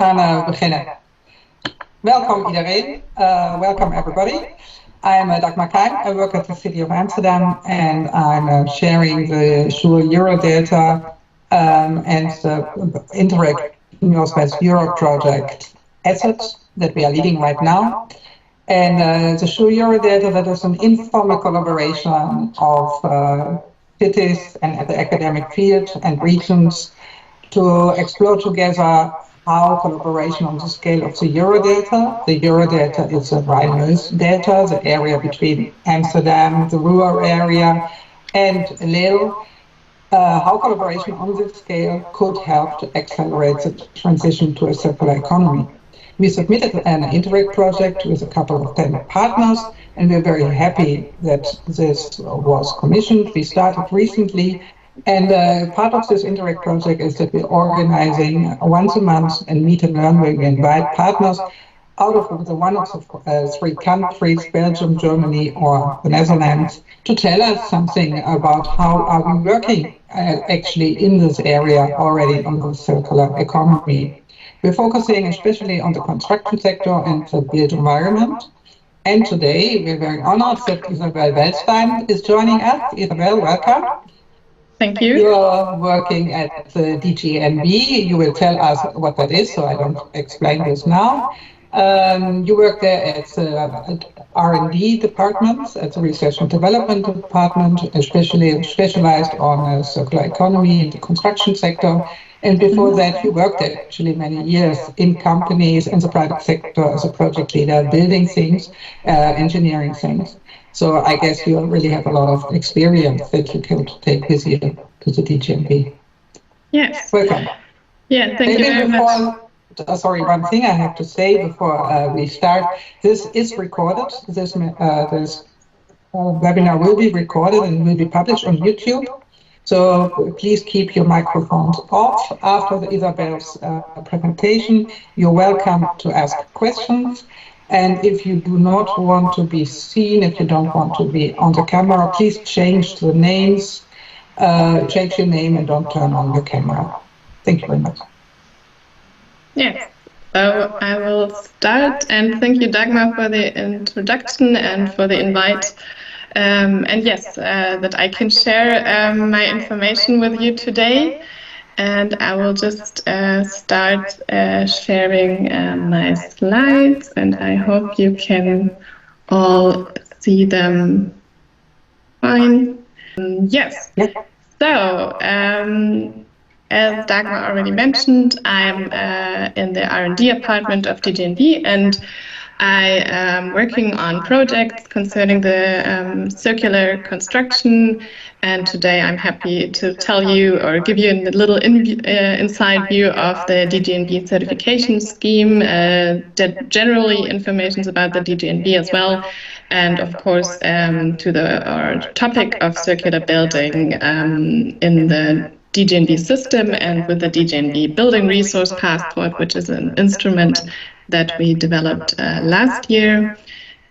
gaan beginnen. Welkom iedereen, welcome everybody. I'm Dagmar Klein, I work at the City of Amsterdam and I'm sharing the Sure Euro data and the Interact Space Europe project assets that we are leading right now. And the Sure Euro data, that is an informal collaboration of cities and the academic field and regions to explore together how collaboration on the scale of the Eurodata. The Eurodata is a Rhine-Meuse data, the area between Amsterdam, the rural area, and Lille. How collaboration on this scale could help to accelerate the transition to a circular economy. We submitted an Interact project with a couple of 10 partners, and we're very happy that this was commissioned. We started recently. And part of this Interact project is that we're organizing once a month and meet and learn where we invite partners out of the one of the three countries, Belgium, Germany, or the Netherlands, to tell us something about how are we working actually in this area already on the circular economy. We're focusing especially on the construction sector and the built environment. And today we're very honored that Isabell Wellstein is joining us. Isabell, welcome. Thank you. You're working at the DGNB. You will tell us what that is, so I don't explain this now. You work there at the R&D department, at the Research and Development department, especially specialized on circular economy in the construction sector. And before that, you worked there actually many years in companies in the private sector as a project leader, building things, engineering things. So I guess you really have a lot of experience that you can take with you to the DGNB. Yes. Welcome. Yeah, thank you very much. Sorry, one thing I have to say before we start. This is recorded. This webinar will be recorded and will be published on YouTube. So please keep your microphones off after Isabell's presentation. You're welcome to ask questions. And if you do not want to be seen, if you don't want to be on the camera, please change the names, change your name and don't turn on your camera. Thank you very much. Yes, so I will start, and thank you, Dagmar, for the introduction and for the invite. And yes, that I can share my information with you today. And I will just start sharing my slides, and I hope you can all see them fine. Yes. So, as Dagmar already mentioned, I'm in the R&D department of DGNB, and I am working on projects concerning the circular construction, and today I'm happy to tell you or give you a little inside view of the DGNB certification scheme, generally information about the DGNB as well, and of course to our topic of circular building in the DGNB system and with the DGNB Building Resource Passport, which is an instrument that we developed last year.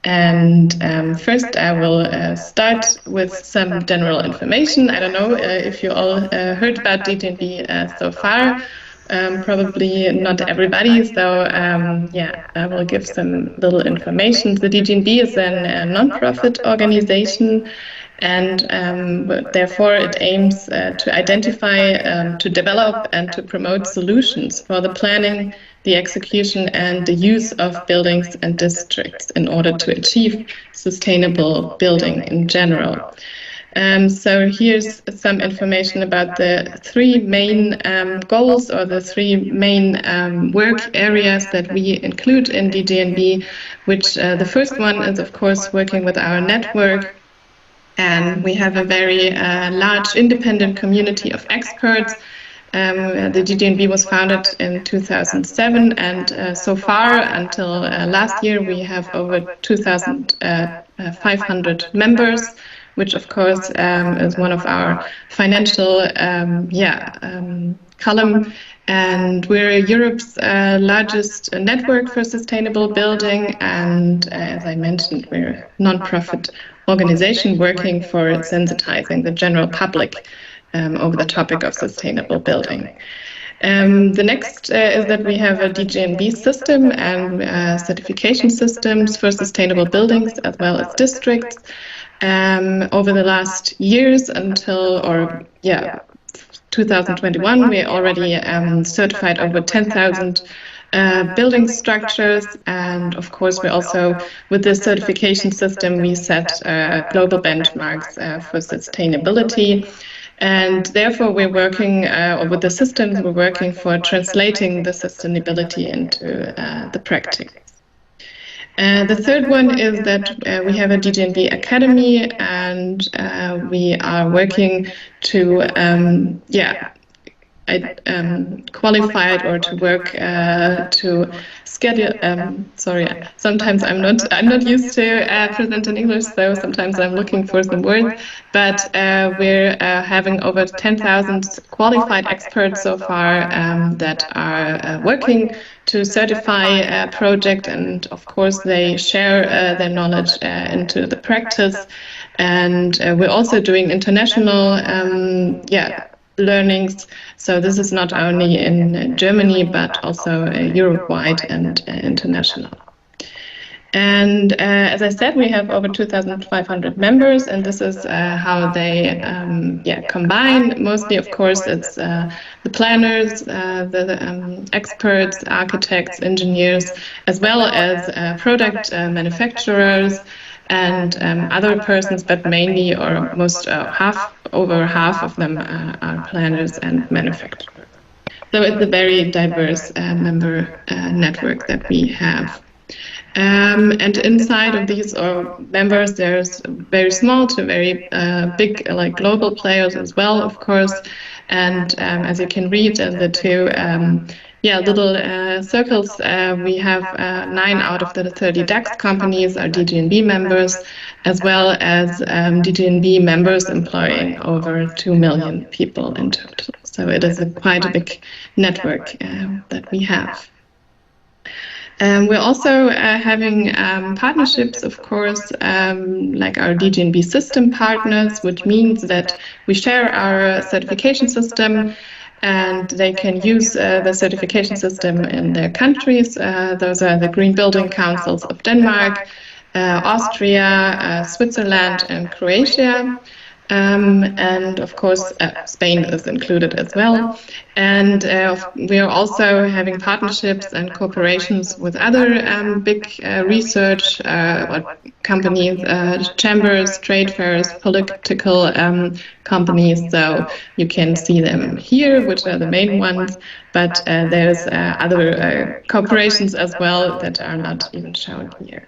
And first I will start with some general information. I don't know if you all heard about DGNB so far. Probably not everybody, so yeah, I will give some little information. The DGNB is a non-profit organization, and therefore it aims to identify, to develop and to promote solutions for the planning, the execution and the use of buildings and districts in order to achieve sustainable building in general. So here's some information about the three main goals, or the three main work areas that we include in DGNB, which the first one is of course working with our network. And we have a very large independent community of experts. The DGNB was founded in 2007, and so far, until last year, we have over 2,500 members, which of course is one of our financial column. And we're Europe's largest network for sustainable building, and as I mentioned, we're a non-profit organization working for sensitizing the general public over the topic of sustainable building. The next is that we have a DGNB system and certification systems for sustainable buildings as well as districts. Over the last years until, 2021, we already certified over 10,000 building structures, and of course we also, with this certification system, we set global benchmarks for sustainability. And therefore we're working, with the systems, we're working for translating the sustainability into the practice. The third one is that we have a DGNB Academy, and we are working to qualified or to work to schedule. Sorry, sometimes I'm not used to present in English, so sometimes I'm looking for some words. But we're having over 10,000 qualified experts so far that are working to certify a project, and of course they share their knowledge into the practice. And we're also doing international learnings. So this is not only in Germany, but also Europe-wide and international. And as I said, we have over 2,500 members, and this is how they combine. Mostly, of course, it's the planners, the experts, architects, engineers, as well as product manufacturers and other persons, but mainly or most over half of them are planners and manufacturers. So it's a very diverse member network that we have. And inside of these members, there's very small to very big, like global players as well, of course. And as you can read in the two little circles, we have 9 out of the 30 DAX companies are DGNB members, as well as DGNB members employing over 2 million people in total. So it is quite a big network that we have. We're also having partnerships, of course, like our DGNB system partners, which means that we share our certification system and they can use the certification system in their countries. Those are the Green Building Councils of Denmark, Austria, Switzerland, and Croatia. And of course, Spain is included as well. And we are also having partnerships and cooperations with other big research companies, chambers, trade fairs, political companies. So you can see them here, which are the main ones, but there's other cooperations as well that are not even shown here.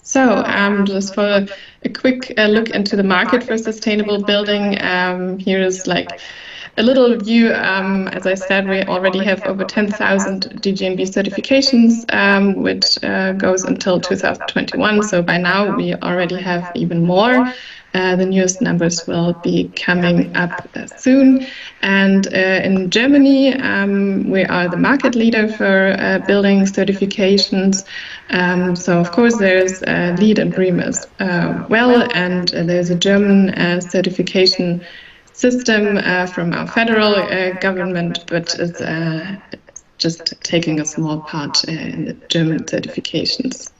So just for a quick look into the market for sustainable building, here is like a little view. As I said, we already have over 10,000 DGNB certifications, which goes until 2021. So by now we already have even more. The newest numbers will be coming up soon. And in Germany, we are the market leader for building certifications. So of course there's LEED and BREEAM as well, and there's a German certification system from our federal government, but it's just taking a small part in the German certifications.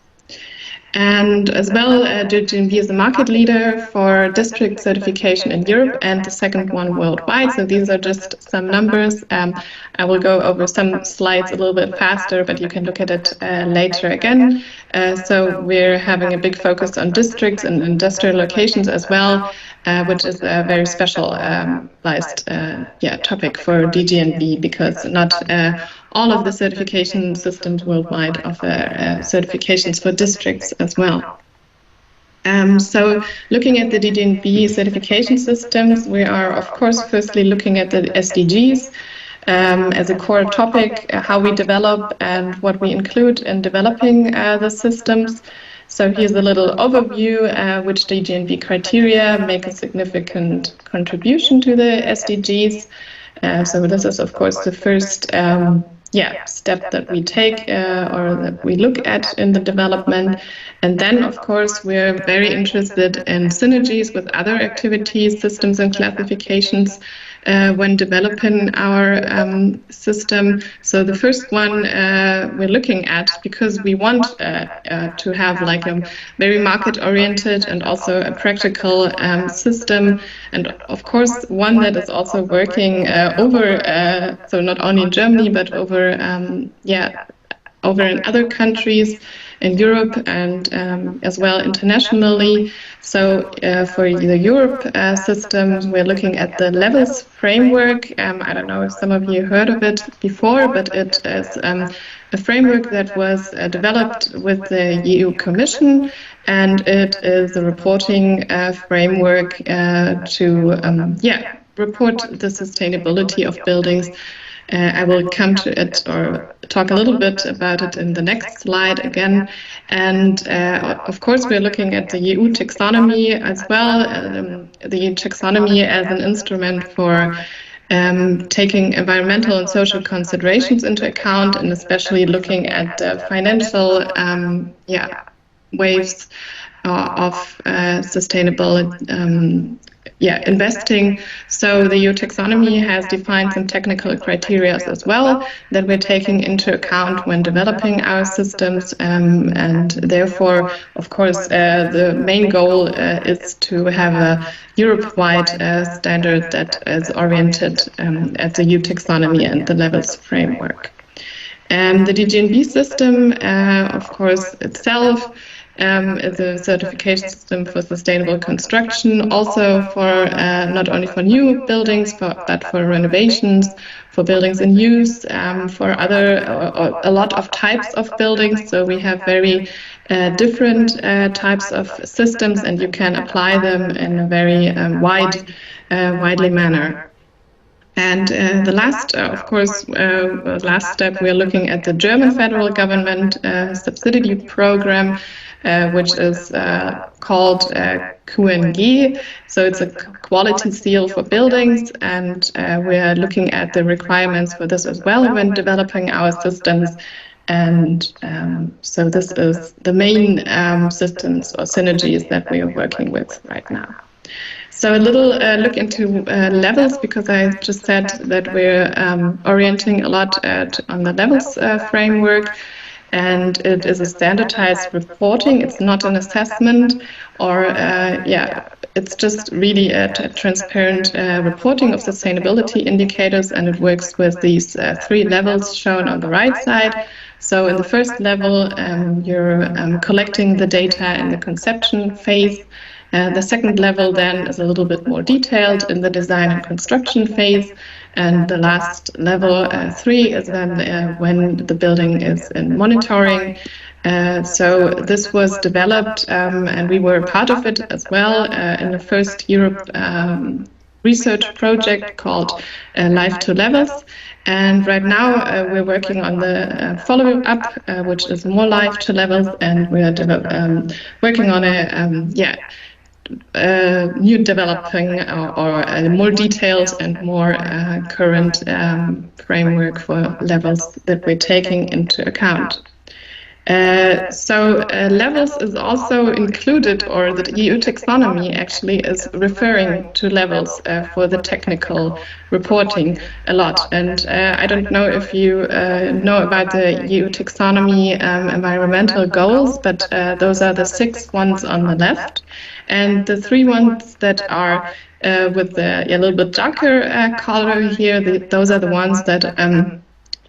And as well, DGNB is the market leader for district certification in Europe and the second one worldwide. So these are just some numbers. I will go over some slides a little bit faster, but you can look at it later again. So we're having a big focus on districts and industrial locations as well, which is a very specialized topic for DGNB, because not all of the certification systems worldwide offer certifications for districts as well. So looking at the DGNB certification systems, we are of course firstly looking at the SDGs as a core topic, how we develop and what we include in developing the systems. So here's a little overview which DGNB criteria make a significant contribution to the SDGs. So this is of course the first step that we take or that we look at in the development. And then of course we're very interested in synergies with other activities, systems and classifications. when developing our system. So the first one we're looking at, because we want to have like a very market-oriented and also a practical system, and of course one that is also working so not only in Germany but over in other countries in Europe and as well internationally. So for the Europe system, we're looking at the levels framework. I don't know if some of you heard of it before, but it is a framework that was developed with the EU Commission, and it is a reporting framework to report the sustainability of buildings. I will come to it or talk a little bit about it in the next slide again. And of course, we're looking at the EU taxonomy as well, the EU taxonomy as an instrument for taking environmental and social considerations into account, and especially looking at the financial waves of sustainable investing. So the EU taxonomy has defined some technical criteria as well that we're taking into account when developing our systems, and therefore, of course, the main goal is to have a Europe-wide standard that is oriented at the EU taxonomy and the levels framework. The DGNB system, of course, itself is a certification system for sustainable construction, also for not only for new buildings, but for renovations, for buildings in use, for a lot of types of buildings. So we have very different types of systems, and you can apply them in a very widely manner. And the last, of course, last step, we're looking at the German federal government subsidy program, which is called QNG. So it's a quality seal for buildings, and we're looking at the requirements for this as well when developing our systems. And so this is the main systems or synergies that we are working with right now. So a little look into levels, because I just said that we're orienting a lot on the levels framework, and it is a standardized reporting. It's not an assessment or it's just really a transparent reporting of sustainability indicators, and it works with these 3 levels shown on the right side. So in the first level, you're collecting the data in the conception phase. The second level then is a little bit more detailed in the design and construction phase. And the last level, 3, is then when the building is in monitoring. So this was developed, and we were part of it as well in the first Europe research project called Life to Levels. And right now we're working on the follow-up, which is more life to levels, and we are working on a new developing or more detailed and more current framework for levels that we're taking into account. So levels is also included, or the EU taxonomy actually is referring to levels for the technical reporting a lot. And I don't know if you know about the EU taxonomy environmental goals, but those are the 6 ones on the left. And the 3 ones that are with the a little bit darker color here, those are the ones that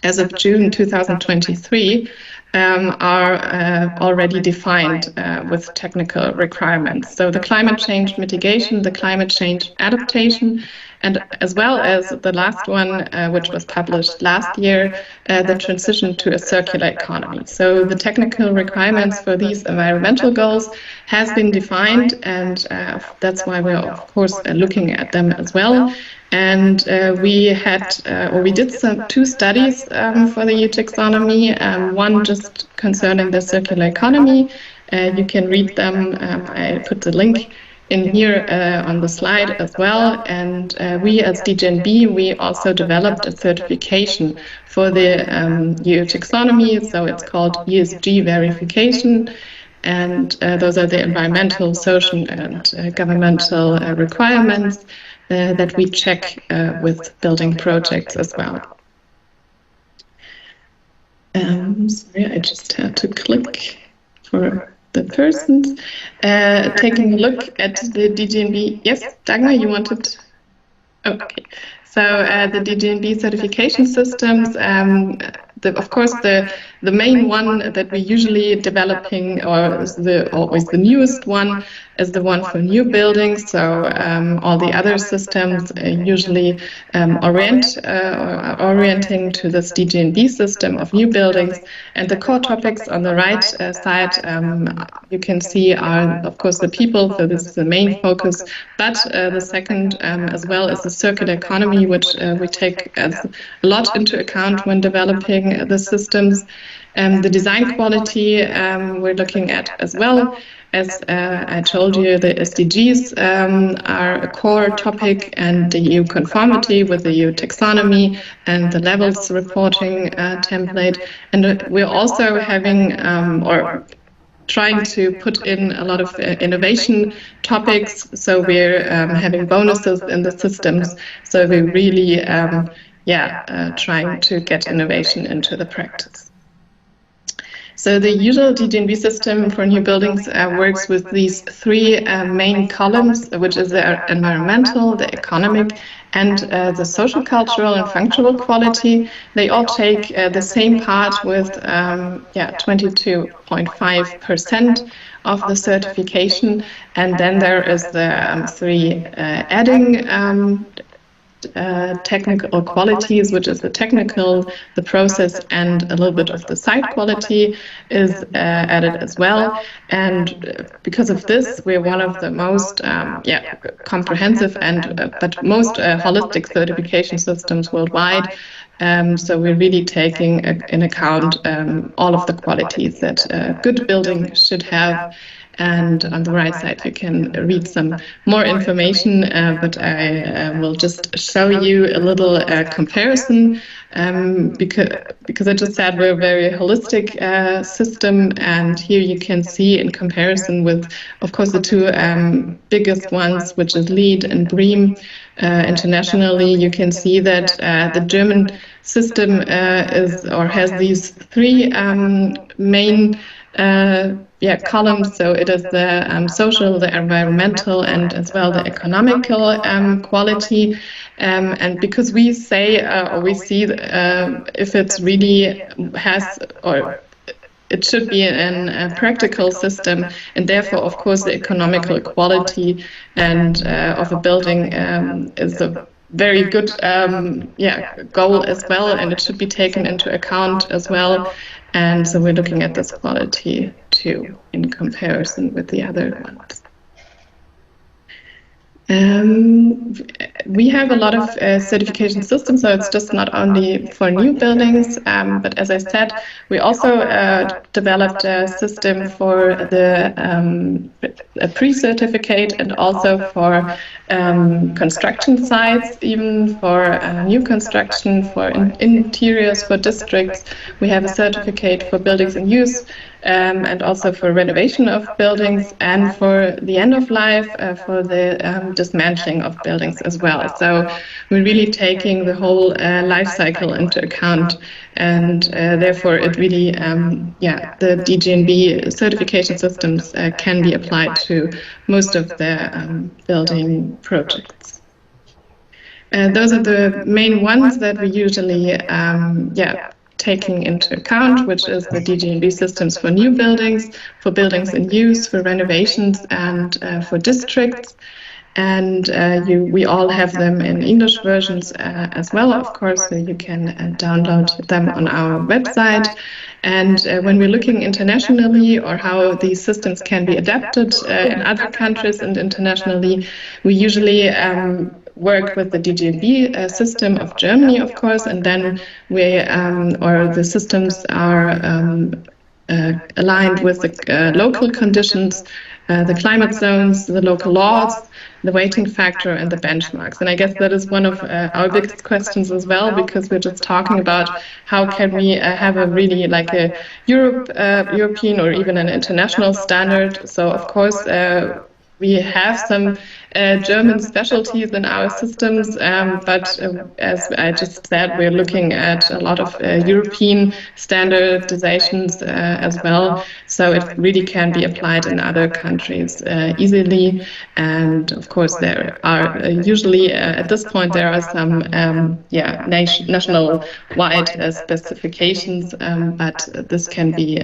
as of June 2023 are already defined with technical requirements. So the climate change mitigation, the climate change adaptation, and as well as the last one, which was published last year, the transition to a circular economy. So the technical requirements for these environmental goals has been defined, and that's why we're of course looking at them as well. And we did 2 studies for the EU taxonomy, one just concerning the circular economy. You can read them. I put the link in here on the slide as well. And we as DGNB, we also developed a certification for the EU taxonomy. So it's called ESG verification. And those are the environmental, social, and governmental requirements. that we check with building projects as well. Sorry, I just had to click for the persons. Taking a look at the DGNB. Yes, Dagmar, you wanted? Okay. So the DGNB certification systems, of course, the main one that we're usually developing, or is always the newest one, is the one for new buildings. So all the other systems usually orienting to this DGNB system of new buildings. And the core topics on the right side, you can see are, of course, the people. So this is the main focus. But the second, as well, is the circular economy, which we take a lot into account when developing the systems. The design quality we're looking at as well. As I told you, the SDGs are a core topic, and the EU conformity with the EU taxonomy and the levels reporting template. And we're also having, or trying to put in a lot of innovation topics. So we're having bonuses in the systems. So we're really, trying to get innovation into the practice. So the usual DGNB system for new buildings works with these three main columns, which is the environmental, the economic, and the social, cultural, and functional quality. They all take the same part with 22.5% of the certification. And then there is the three adding technical qualities, which is the technical, the process, and a little bit of the site quality is added as well. And because of this, we're one of the most comprehensive and but most holistic certification systems worldwide. So we're really taking in account all of the qualities that a good building should have. And on the right side, you can read some more information, but I will just show you a little comparison, because I just said we're a very holistic system, and here you can see in comparison with, of course, the two biggest ones, which is LEED and BREEAM. Internationally, you can see that the German system has these three main columns. So it is the social, the environmental, and as well the economical quality. And because we say or we see if it's really has or it should be a practical system, and therefore, of course, the economical quality and of a building is a very good goal as well, and it should be taken into account as well. And so we're looking at this quality too in comparison with the other ones. We have a lot of certification systems, so it's just not only for new buildings, but as I said, we also developed a system for the pre-certificate and also for construction sites, even for new construction, for interiors, for districts. We have a certificate for buildings in use, and also for renovation of buildings, and for the end of life, for the dismantling of buildings as well. So we're really taking the whole life cycle into account, and therefore it really, the DGNB certification systems can be applied to most of the building projects. Those are the main ones that we usually, taking into account, which is the DGNB systems for new buildings, for buildings in use, for renovations, and for districts. And we all have them in English versions as well, of course, so you can download them on our website. And when we're looking internationally, or how these systems can be adapted in other countries and internationally, we usually work with the DGNB system of Germany, of course, and then the systems are aligned with the local conditions, the climate zones, the local laws, the weighting factor, and the benchmarks. And I guess that is one of our biggest questions as well, because we're just talking about how can we have a really like a European or even an international standard. So of course we have some German specialties in our systems, but as I just said, we're looking at a lot of European standardizations as well, so it really can be applied in other countries easily. And of course, there are usually at this point there are some national-wide specifications, but this can be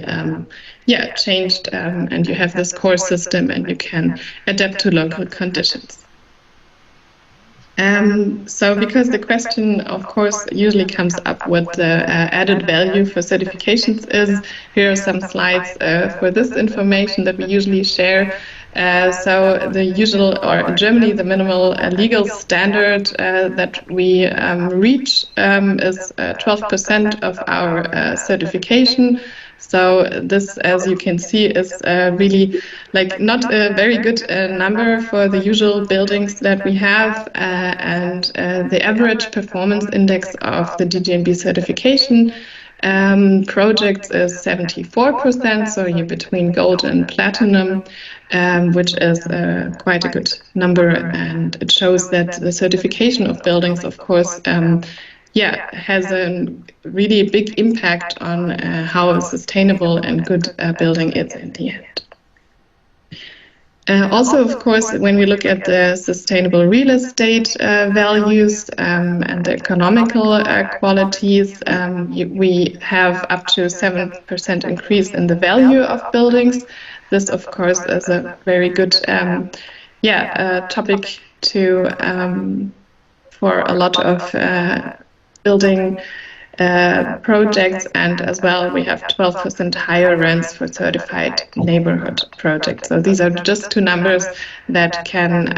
changed, and you have this core system, and you can adapt to local conditions. So because the question, of course, usually comes up what the added value for certifications is, here are some slides for this information that we usually share. So the usual, or in Germany, the minimal legal standard that we reach is 12% of our certification. So this, as you can see, is really like not a very good number for the usual buildings that we have, and the average performance index of the DGNB certification projects is 74%, so you're between gold and platinum, which is quite a good number, and it shows that the certification of buildings, of course, has a really big impact on how a sustainable and good building is in the end. Also, of course, when we look at the sustainable real estate values and the economical qualities, we have up to 7% increase in the value of buildings. This, of course, is a very good topic to for a lot of building projects, and as well we have 12% higher rents for certified neighborhood projects. So these are just two numbers that can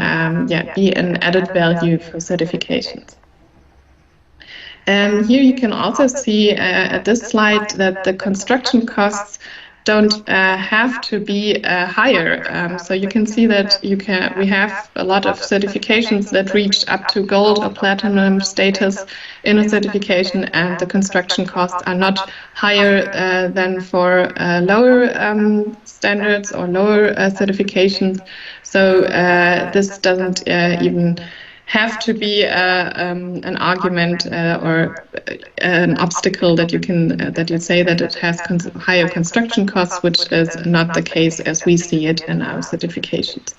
be an added value for certifications. Here you can also see at this slide that the construction costs don't have to be higher. So you can see that we have a lot of certifications that reach up to gold or platinum status in a certification, and the construction costs are not higher than for lower standards or lower certifications. So this doesn't even have to be an argument or an obstacle that you can that you say that it has higher construction costs, which is not the case as we see it in our certifications.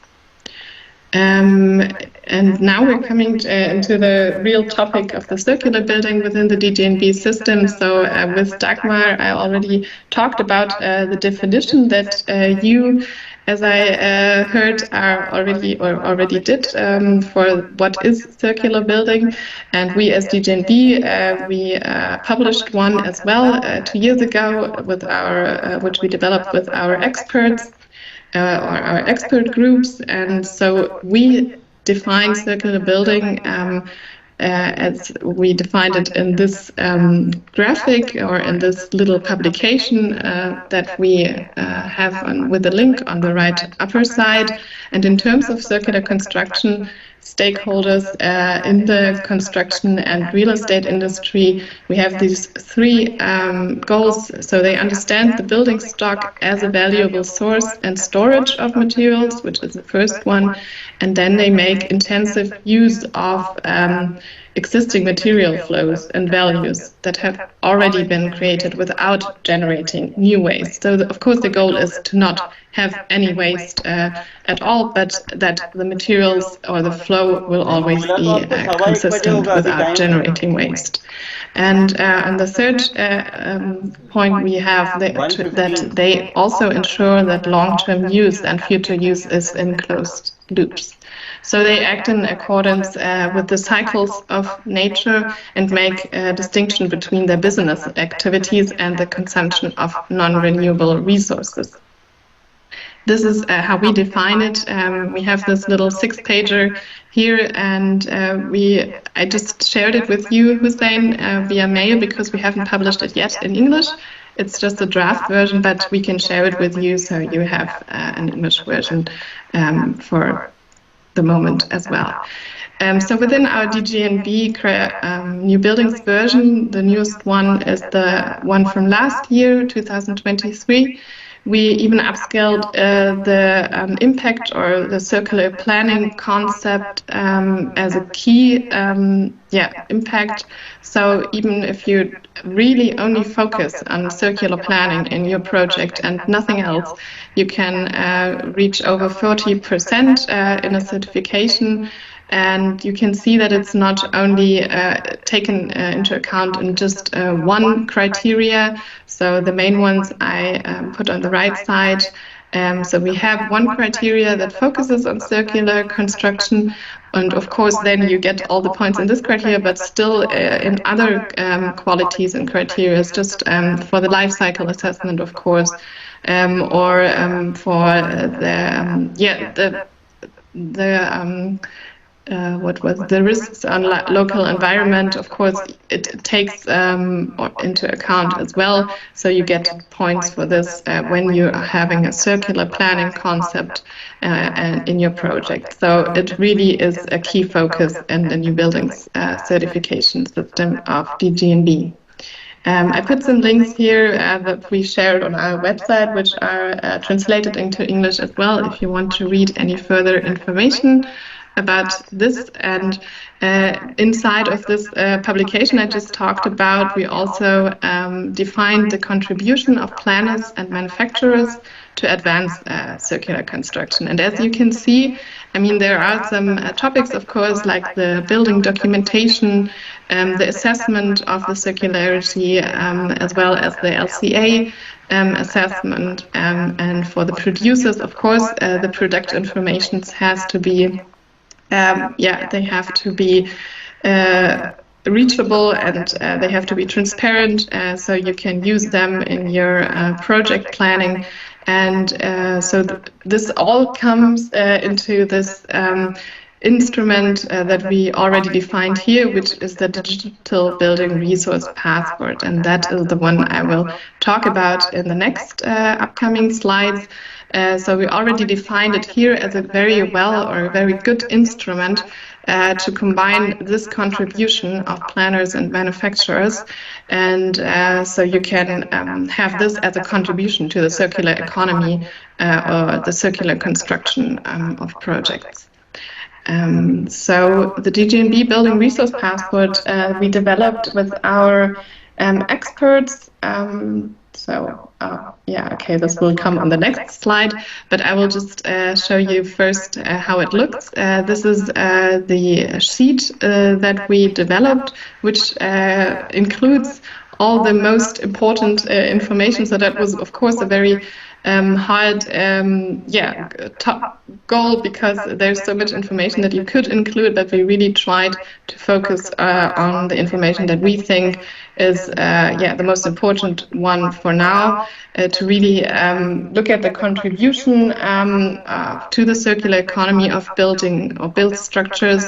And now we're coming into the real topic of the circular building within the DGNB system. So with Dagmar, I already talked about the definition that you, as I heard, already did for what is circular building. And we as DGNB, we published one as well 2 years ago with our, which we developed with our experts. Or our expert groups, and so we define circular building as we defined it in this graphic or in this little publication that we have with the link on the right upper side. And in terms of circular construction, stakeholders in the construction and real estate industry, we have these three goals. So they understand the building stock as a valuable source and storage of materials, which is the first one, and then they make intensive use of existing material flows and values that have already been created without generating new waste. So of course the goal is to not have any waste at all, but that the materials or the flow will always be consistent without generating waste. And on the third point, we have that they also ensure that long-term use and future use is in closed loops. So they act in accordance with the cycles of nature and make a distinction between their business activities and the consumption of non-renewable resources. This is how we define it. We have this little 6-pager here, and I just shared it with you, Hussein, via mail, because we haven't published it yet in English. It's just a draft version, but we can share it with you, so you have an English version for the moment as well. So within our DGNB new buildings version, the newest one is the one from last year, 2023. we even upscaled the impact or the circular planning concept as a key impact. So even if you really only focus on circular planning in your project and nothing else, you can reach over 40% in a certification. And you can see that it's not only taken into account in just one criteria. So the main ones I put on the right side. So we have one criteria that focuses on circular construction. And of course, then you get all the points in this criteria, but still in other qualities and criteria, just for the life cycle assessment, of course, or for what was the risks on local environment. Of course, it takes into account as well. So you get points for this when you are having a circular planning concept in your project. So it really is a key focus in the new buildings certification system of DGNB. I put some links here that we shared on our website, which are translated into English as well, if you want to read any further information about this. And inside of this publication I just talked about, we also defined the contribution of planners and manufacturers to advance circular construction. And as you can see, I mean, there are some topics, of course, like the building documentation, the assessment of the circularity, as well as the LCA assessment. And for the producers, of course, the product information has to be they have to be reachable, and they have to be transparent, so you can use them in your project planning. And so this all comes into this instrument that we already defined here, which is the Digital Building Resource Passport. And that is the one I will talk about in the next upcoming slides. So we already defined it here as a very good instrument to combine this contribution of planners and manufacturers. And so you can have this as a contribution to the circular economy or the circular construction of projects. So the DGNB Building Resource Passport we developed with our experts. This will come on the next slide, but I will just show you first how it looks. This is the sheet that we developed, which includes all the most important information. So that was, of course, a very hard top goal, because there's so much information that you could include, but we really tried to focus on the information that we think is the most important one for now, to really look at the contribution to the circular economy of building or built structures.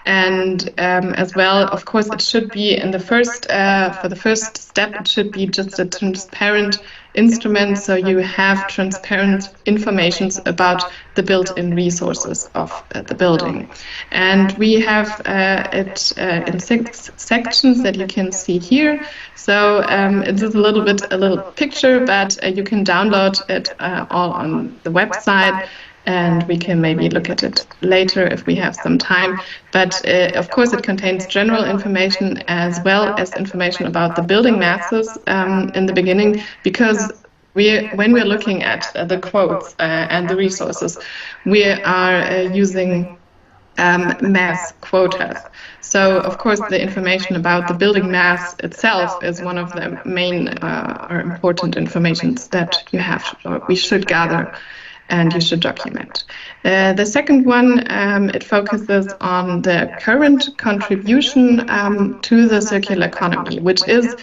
And as well, of course, it should be in the first, for the first step, it should be just a transparent instrument, so you have transparent information about the built-in resources of the building. And we have it in 6 sections that you can see here. So it is a little picture, but you can download it all on the website, and we can maybe look at it later if we have some time. But of course, it contains general information as well as information about the building masses in the beginning, because when we're looking at the quotes and the resources, we are using mass quotas. So, of course, the information about the building mass itself is one of the main or important informations that you have, or we should gather, and you should document. The second one, it focuses on the current contribution to the circular economy, which is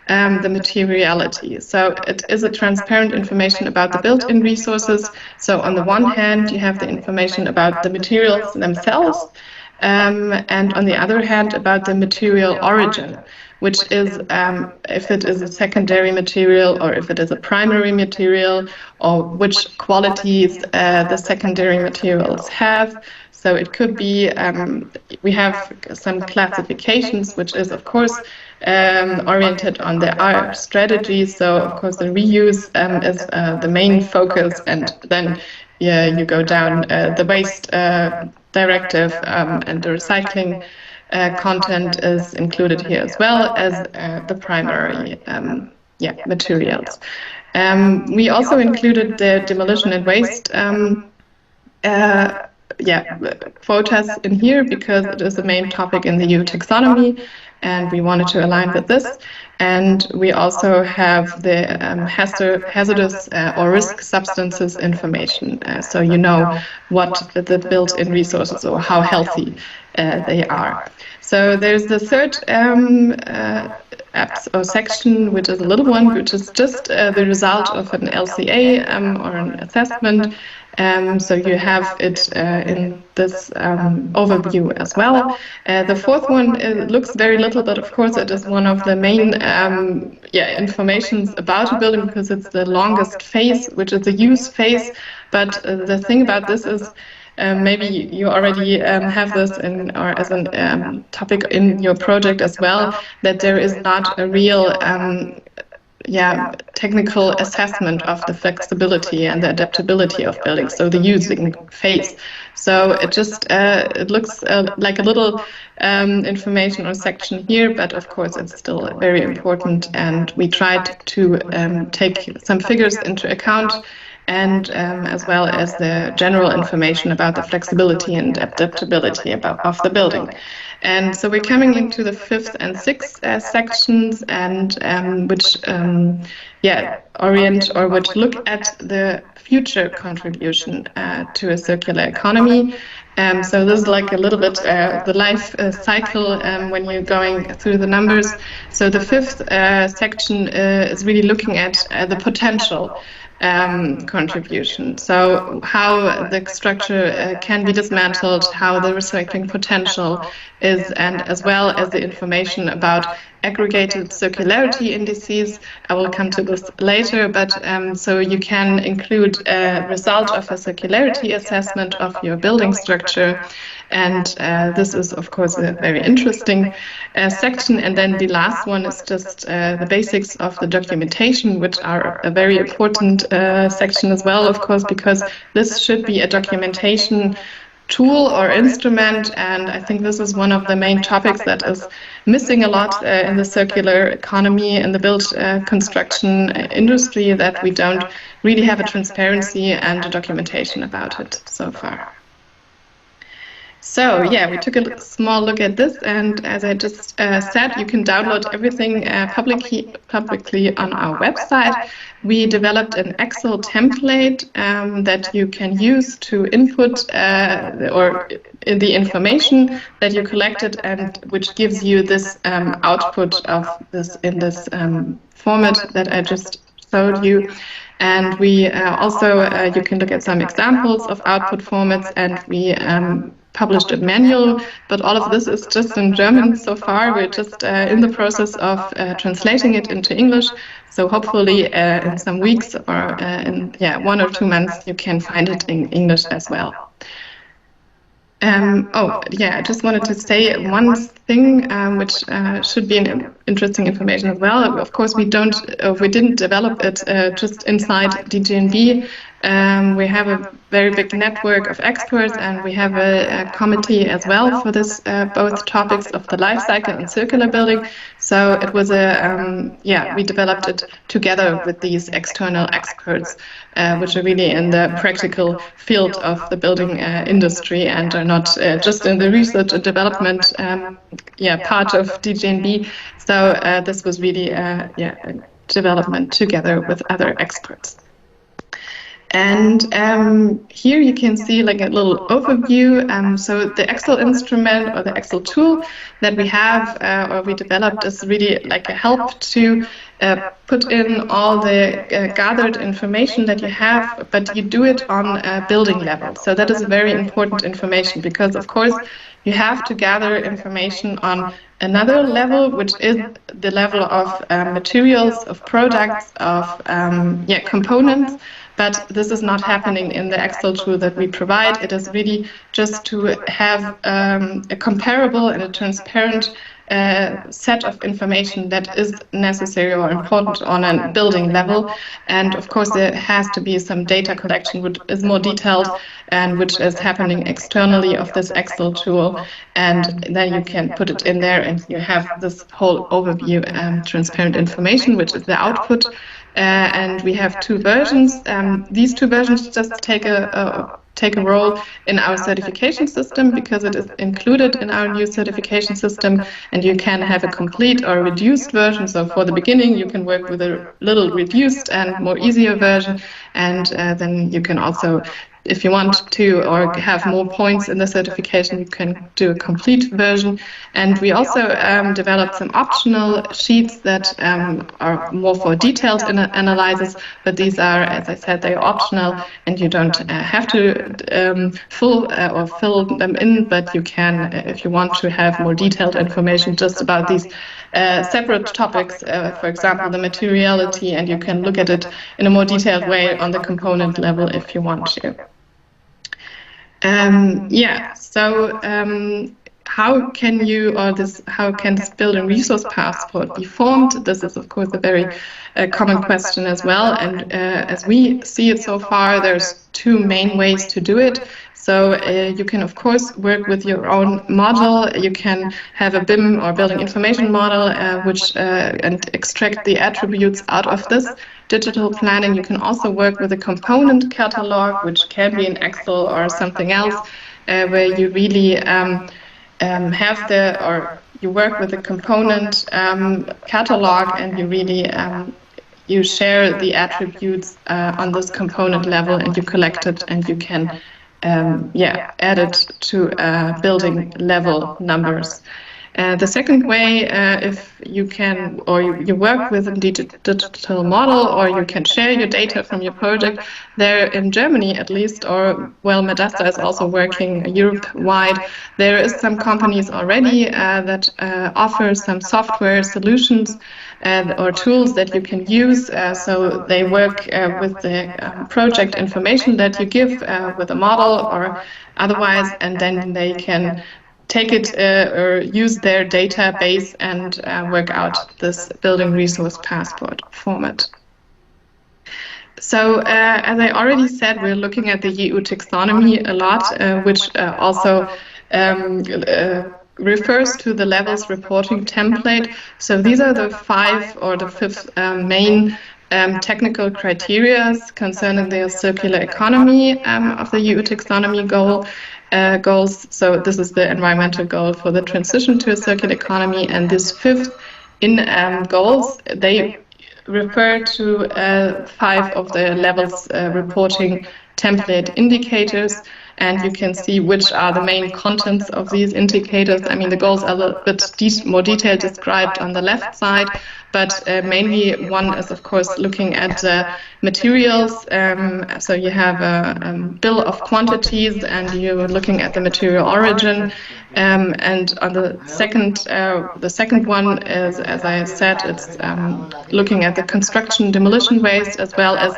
the materiality. So it is a transparent information about the built-in resources. So on the one hand, you have the information about the materials themselves, and on the other hand, about the material origin, which is if it is a secondary material or if it is a primary material, or which qualities the secondary materials have. So it could be, we have some classifications, which is, of course, oriented on the R strategy. So, of course, the reuse is the main focus, and then you go down the waste directive, and the recycling content is included here as well as the primary materials. We also included the demolition and waste quotas in here because it is the main topic in the EU taxonomy, and we wanted to align with this. And we also have the hazardous or risk substances information, so you know what the built-in resources or how healthy they are. So there's the third section, which is a little one, which is just the result of an LCA or an assessment. So you have it in this overview as well. The fourth one looks very little, but of course it is one of the main informations about a building because it's the longest phase, which is the use phase. But the thing about this is maybe you already have this in, or as a topic in your project as well, that there is not a real technical assessment of the flexibility and the adaptability of buildings, so the using phase. So it just it looks like a little information or section here, but of course it's still very important, and we tried to take some figures into account, and as well as the general information about the flexibility and adaptability of the building. And so we're coming into the fifth and sixth sections, and which orient or which look at the future contribution to a circular economy. So this is like a little bit the life cycle when you're going through the numbers. So the fifth section is really looking at the potential contribution. So how the structure can be dismantled, how the recycling potential is, and as well as the information about aggregated circularity indices. I will come to this later, but so you can include a result of a circularity assessment of your building structure. And this is, of course, a very interesting section. And then the last one is just the basics of the documentation, which are a very important section as well, of course, because this should be a documentation tool or instrument, and I think this is one of the main topics that is missing a lot in the circular economy and the built construction industry, that we don't really have a transparency and a documentation about it so far. So yeah, we took a small look at this, and as I just said, you can download everything publicly on our website. We developed an Excel template that you can use to input or the information that you collected, and which gives you this output of this in this format that I just showed you. And we also, you can look at some examples of output formats, and we published a manual, but all of this is just in German so far. We're just in the process of translating it into English. So hopefully in some weeks or in 1 or 2 months, you can find it in English as well. I just wanted to say one thing which should be an interesting information as well. Of course, we didn't develop it just inside DGNB. We have a very big network of experts, and we have a committee as well for this both topics of the life cycle and circular building. So it was we developed it together with these external experts, which are really in the practical field of the building industry and are not just in the research and development part of DGNB. So this was really development together with other experts. And here you can see like a little overview. So the Excel instrument or the Excel tool that we have or we developed is really like a help to put in all the gathered information that you have, but you do it on a building level. So that is very important information, because of course you have to gather information on another level, which is the level of materials, of products, of components. but this is not happening in the Excel tool that we provide. It is really just to have a comparable and a transparent set of information that is necessary or important on a building level. And of course, there has to be some data collection which is more detailed and which is happening externally of this Excel tool. And then you can put it in there and you have this whole overview and transparent information, which is the output. And we have two versions. These two versions just take a role in our certification system because it is included in our new certification system, and you can have a complete or reduced version. So for the beginning, you can work with a little reduced and more easier version, and then you can also, if you want to or have more points in the certification, you can do a complete version. And we also developed some optional sheets that are more for detailed analysis, but these are, as I said, they're optional and you don't have to fill them in, but you can, if you want to have more detailed information just about these separate topics, for example, the materiality, and you can look at it in a more detailed way on the component level if you want to. How can this building resource passport be formed? This is, of course, a very common question as well. And as we see it so far, there's two main ways to do it. So you can, of course, work with your own model. You can have a BIM or building information model, and extract the attributes out of this digital planning. You can also work with a component catalog, which can be in Excel or something else, where you really you work with a component catalog, and you really you share the attributes on this component level, and you collect it, and you can add it to building level numbers. The second way, if you can, or you work with a digital model, or you can share your data from your project, there in Germany at least, or well, Medasta is also working Europe-wide, there is some companies already that offer some software solutions or tools that you can use. So they work with the project information that you give with a model or otherwise, and then they can take it or use their database and work out this building resource passport format. So as I already said, we're looking at the EU taxonomy a lot, which also refers to the levels reporting template. So these are the 5 or the 5th main technical criteria concerning the circular economy of the EU taxonomy goals. So this is the environmental goal for the transition to a circular economy, and this 5th in goals, they refer to 5 of the levels reporting template indicators, and you can see which are the main contents of these indicators. I mean, the goals are a little bit more detailed described on the left side, but mainly one is, of course, looking at materials. So you have a bill of quantities, and you're looking at the material origin. And on the second one is, as I said, it's looking at the construction demolition waste, as well as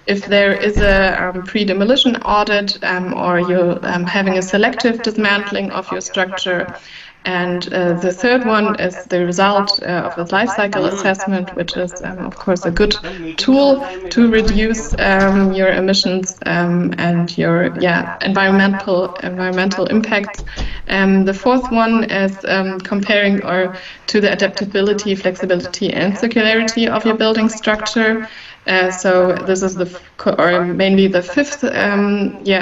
if there is a pre-demolition audit, or you're having a selective dismantling of your structure. And the third one is the result of the life cycle assessment, which is, of course, a good tool to reduce your emissions and your environmental impacts. The fourth one is comparing to the adaptability, flexibility, and circularity of your building structure. So this is mainly the 5th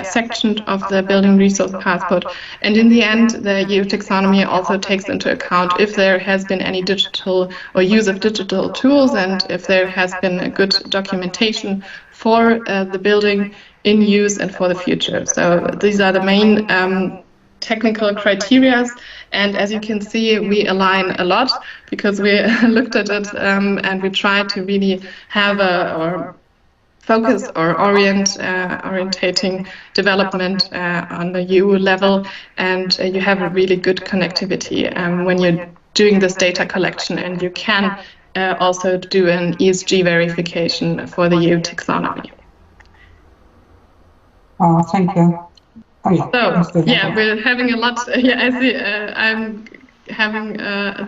section of the building resource passport. And in the end, the EU taxonomy also takes into account if there has been any digital or use of digital tools, and if there has been a good documentation for the building in use and for the future. So these are the main technical criteria, and as you can see, we align a lot because we looked at it and we try to really have or focus or orientating development on the EU level, and you have a really good connectivity when you're doing this data collection, and you can also do an ESG verification for the EU taxonomy. Thank you. Oh, yeah. So, yeah, we're having a lot. Yeah, I see. I'm having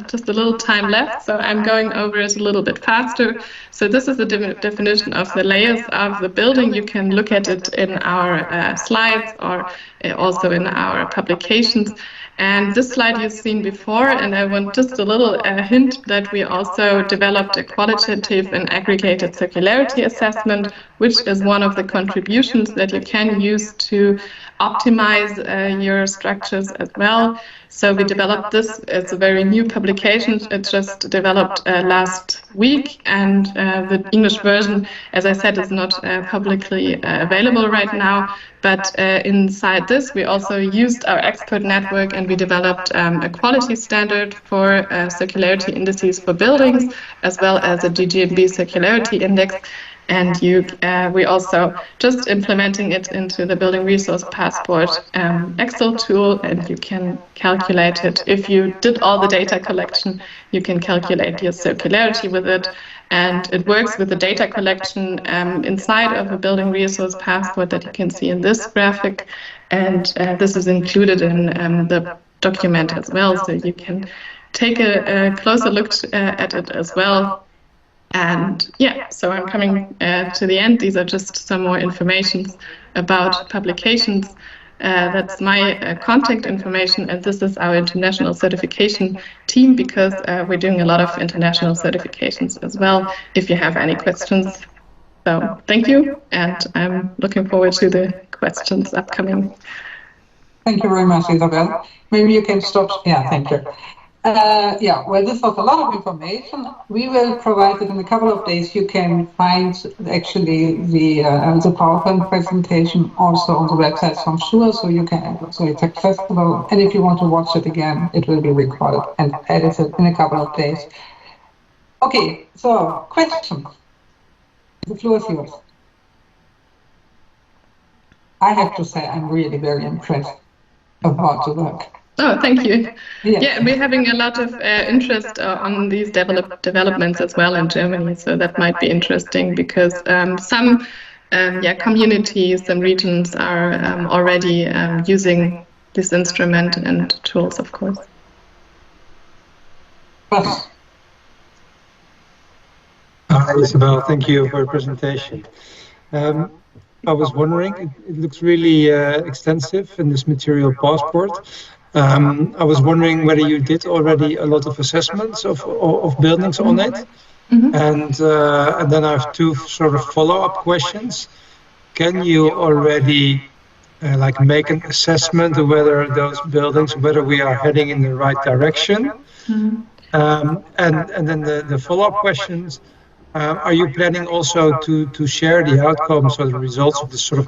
just a little time left, so I'm going over it a little bit faster. So this is the definition of the layers of the building. You can look at it in our slides or also in our publications. And this slide you've seen before, and I want just a little hint that we also developed a qualitative and aggregated circularity assessment, which is one of the contributions that you can use to optimize your structures as well. So we developed this. It's a very new publication. It just developed last week, and the English version, as I said, is not publicly available right now. But inside this, we also used our expert network, and we developed a quality standard for circularity indices for buildings, as well as a DGNB circularity index. And we also just implementing it into the Building Resource Passport Excel tool, and you can calculate it. If you did all the data collection, you can calculate your circularity with it. And it works with the data collection inside of a Building Resource Passport that you can see in this graphic. And this is included in the document as well, so you can take a closer look at it as well. And yeah, so I'm coming to the end. These are just some more information about publications. That's my contact information, and this is our international certification team, because we're doing a lot of international certifications as well, if you have any questions. So thank you, and I'm looking forward to the questions upcoming. Thank you very much, Isabel. Maybe you can stop. Yeah, thank you. Well, this was a lot of information. We will provide it in a couple of days. You can find actually the PowerPoint presentation also on the website from SURE, so it's accessible. And if you want to watch it again, it will be recorded and edited in a couple of days. Okay, so questions. The floor is yours. I have to say I'm really very impressed about the work. Oh, thank you. Yes. Yeah, we're having a lot of interest on these developments as well in Germany, so that might be interesting, because some communities, some regions are already using this instrument and tools, of course. Hi, Isabel. Thank you for your presentation. I was wondering, it looks really extensive in this material passport. I was wondering whether you did already a lot of assessments of buildings on it. Mm-hmm. And then I have two sort of follow-up questions. Can you already make an assessment of whether those buildings, whether we are heading in the right direction? Mm-hmm. And then the follow-up questions, are you planning also to share the outcomes or the results of this sort of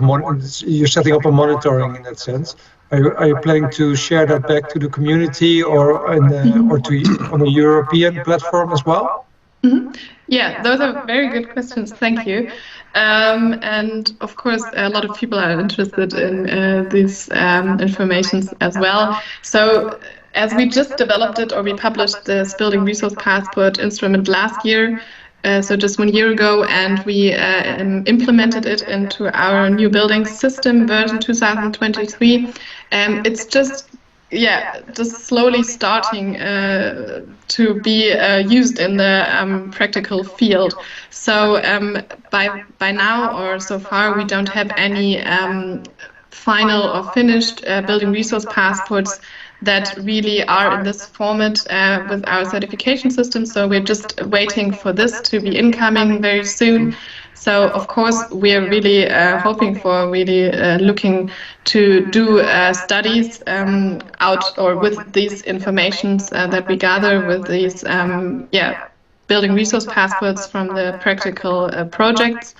you're setting up a monitoring in that sense? Are you planning to share that back to the community or on a European platform as well? Mm-hmm. Yeah, those are very good questions. Thank you. And of course, a lot of people are interested in these informations as well. So as we just developed it, or we published this Building Resource Passport instrument last year, so just 1 year ago, and we implemented it into our new building system version 2023. It's just slowly starting to be used in the practical field. So by now or so far, we don't have any final or finished building resource passports that really are in this format with our certification system. So we're just waiting for this to be incoming very soon. So of course we're really hoping for looking to do studies out or with these informations that we gather with these building resource passports from the practical projects.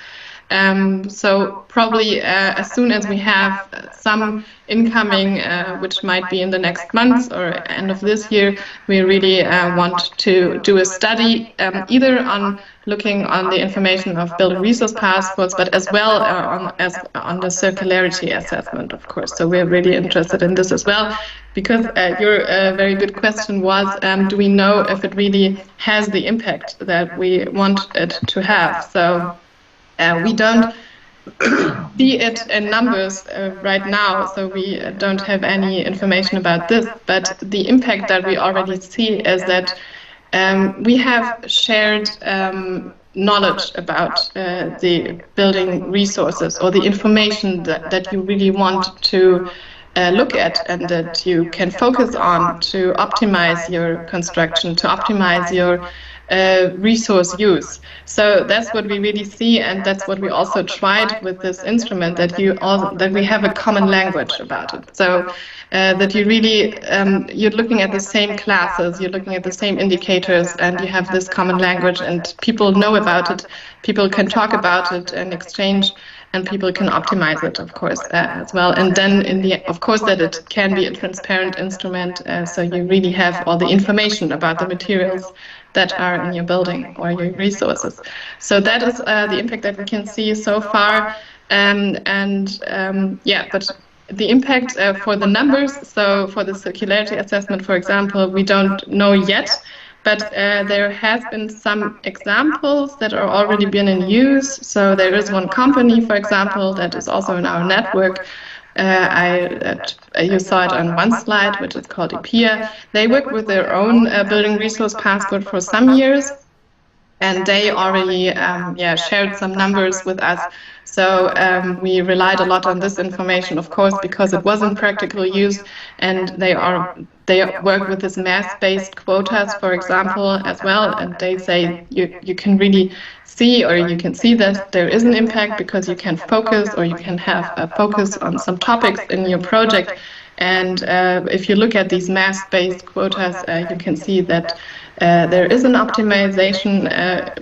So probably as soon as we have some incoming, which might be in the next months or end of this year, we really want to do a study either on looking on the information of building resource passports, but as well on the circularity assessment, of course. So we're really interested in this as well, because your very good question was, do we know if it really has the impact that we want it to have? So we don't see it in numbers right now, so we don't have any information about this, but the impact that we already see is that we have shared knowledge about the building resources or the information that you really want to look at and that you can focus on to optimize your construction, to optimize your resource use. So that's what we really see, and that's what we also tried with this instrument, that we have a common language about it. So that you really you're looking at the same classes, you're looking at the same indicators, and you have this common language, and people know about it, people can talk about it and exchange, and people can optimize it, of course, as well. And then, of course, that it can be a transparent instrument, so you really have all the information about the materials that are in your building or your resources. So that is the impact that we can see so far. But the impact for the numbers, so for the circularity assessment, for example, we don't know yet. But there has been some examples that are already been in use. So there is one company, for example, that is also in our network. You saw it on one slide, which is called IPIA. They work with their own building resource passport for some years, and they already shared some numbers with us. So we relied a lot on this information, of course, because it was in practical use, and they work with this mass-based quotas, for example, as well, and they say you can really see, or you can see that there is an impact because you can focus, or you can have a focus on some topics in your project. And if you look at these mass-based quotas, you can see that there is an optimization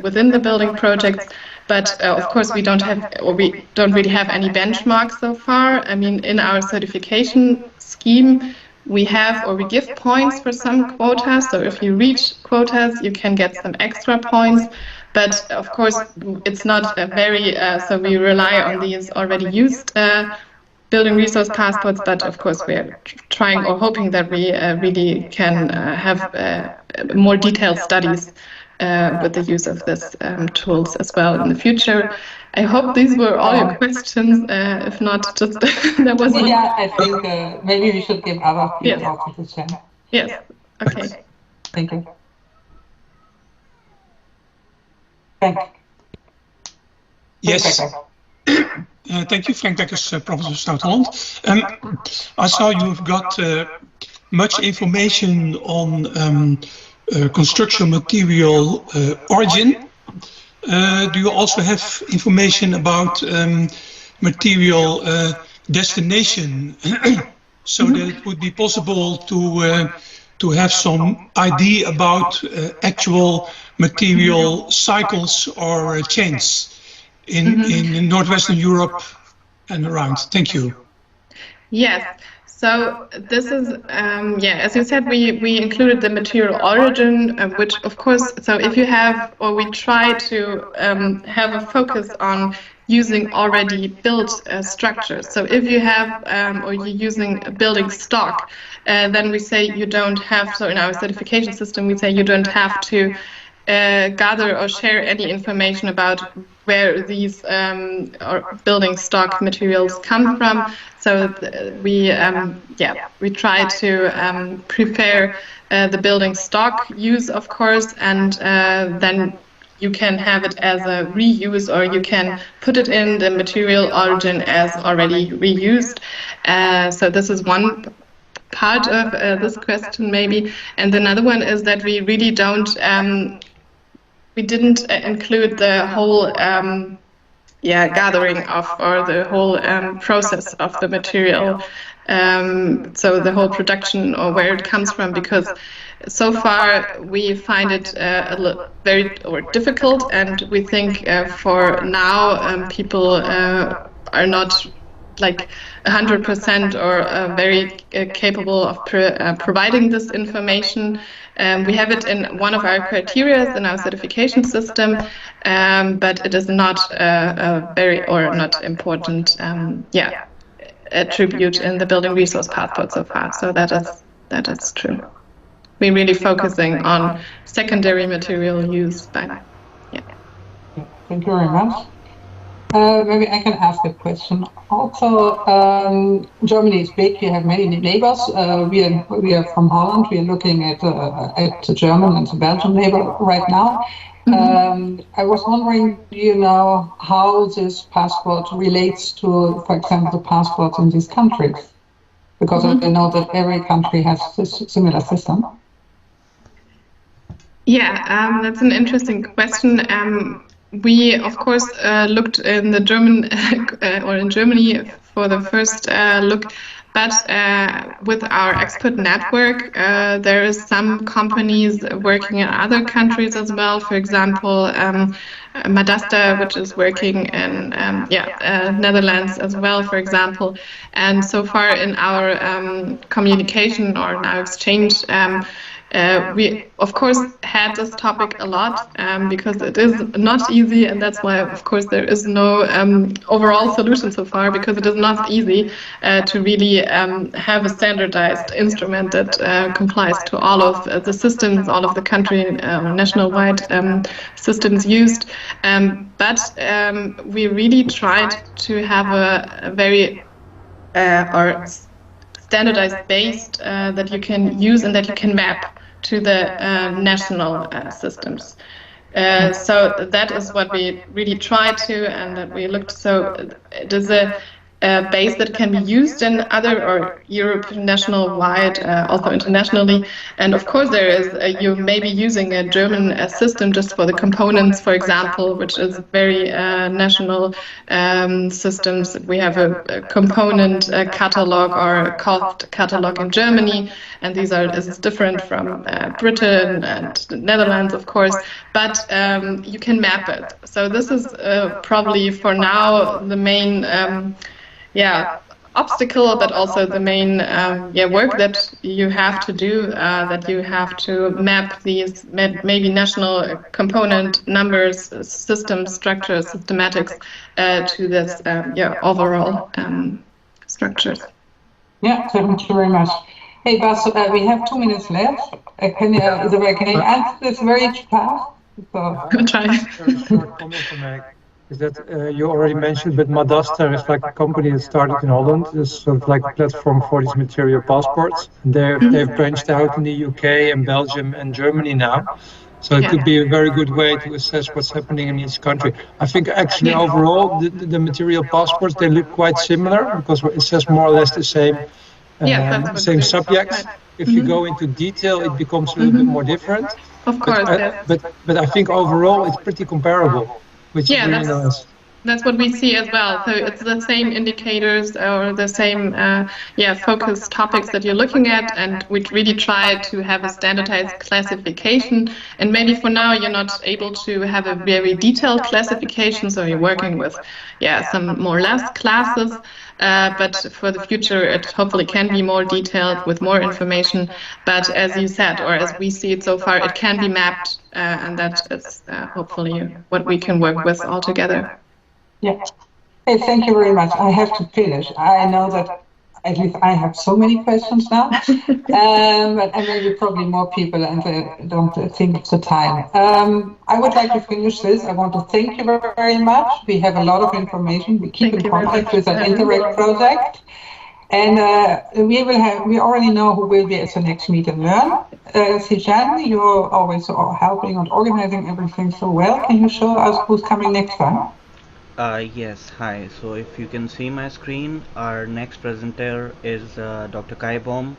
within the building projects. But of course, we don't really have any benchmarks so far. I mean, in our certification scheme, we give points for some quotas. So if you reach quotas, you can get some extra points. But of course, it's not so we rely on these already used building resource passports, but of course we are trying or hoping that we really can have more detailed studies with the use of this tools as well in the future. I hope these were all your questions. If not, just there was one. Yeah, I think maybe we should give other people also the chance. Yes. Okay. Thank you. Frank. Yes. Thank you, Frank Dekkers, Professor of Zuid-Holland. I saw you've got much information on construction material origin. Do you also have information about material destination, so that it would be possible to have some idea about actual material cycles or chains in Northwestern Europe and around? Thank you. Yes. So this is, as you said, we included the material origin, which of course, so if you have, or we try to have a focus on using already built structures. So if you have, or you're using a building stock, then we say you don't have, so in our certification system, we say you don't have to gather or share any information about where these building stock materials come from. So we try to prepare the building stock use, of course, and then you can have it as a reuse, or you can put it in the material origin as already reused. So this is one part of this question, maybe. And another one is that we really we didn't include the whole gathering of, or the whole process of the material, so the whole production or where it comes from, because so far we find it very difficult, and we think for now people are not like 100% or very capable of providing this information. We have it in one of our criteria in our certification system, but it is not a very, or not important, attribute in the building resource passport so far. So that is true. We're really focusing on secondary material use by now. Yeah. Thank you very much. Maybe I can ask a question. Also, Germany is big. You have many neighbors. We are from Holland. We are looking at the German and the Belgian neighbor right now. I was wondering, do you know how this passport relates to, for example, the passports in these countries? Because I know that every country has this similar system. Yeah, that's an interesting question. We, of course, looked in the German or in Germany for the first look, but with our expert network, there is some companies working in other countries as well. For example, Madasta, which is working in Netherlands as well, for example. And so far in our communication or in our exchange, we, of course, had this topic a lot because it is not easy, and that's why, of course, there is no overall solution so far, because it is not easy to really have a standardized instrument that complies to all of the systems, all of the country national-wide systems used. But we really tried to have a very or standardized based that you can use and that you can map to the national systems. So that is what we really tried to, and that we looked. So it is a base that can be used in other or Europe national-wide, also internationally. And of course, there is you may be using a German system just for the components, for example, which is very national systems. We have a component catalog or cost catalog in Germany, and this is different from Britain and the Netherlands, of course. But you can map it. So this is probably for now the main obstacle, but also the main work that you have to do, that you have to map these maybe national component numbers, systems, structures, systematics to this overall structures. Yeah, thank you very much. Hey, Bas, we have 2 minutes left. Can you answer this very fast? I'll try. Very short comment to make is that you already mentioned, but Madasta is like a company that started in Holland. It's sort of like a platform for these material passports. They've branched out in the UK and Belgium and Germany now. So it could be a very good way to assess what's happening in each country. I think actually overall the material passports, they look quite similar because we assess more or less the same same subjects. If you go into detail, it becomes a little bit more different. Of course, but I think overall it's pretty comparable, which is really nice. That's what we see as well. So it's the same indicators or the same focus topics that you're looking at, and we really try to have a standardized classification. And maybe for now you're not able to have a very detailed classification, so you're working with some more or less classes. But for the future, it hopefully can be more detailed with more information. But as you said, or as we see it so far, it can be mapped, and that is hopefully what we can work with all together. Yeah. Hey, thank you very much. I have to finish. I know that at least I have so many questions now, and maybe probably more people, and they don't think of the time. I would like to finish this. I want to thank you very much. We have a lot of information. We keep in contact with an Interact project, and we already know who will be at the next Meet and Learn. Sijan, you're always helping and organizing everything so well. Can you show us who's coming next time? Yes, hi. So if you can see my screen, our next presenter is Dr. Kai Baum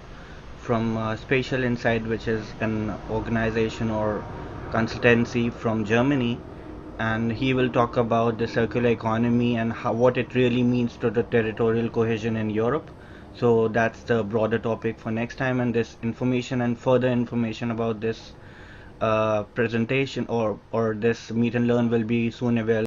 from Spatial Insight, which is an organization or consultancy from Germany, and he will talk about the circular economy and what it really means to the territorial cohesion in Europe. So that's the broader topic for next time, and this information and further information about this presentation or this meet and learn will be soon available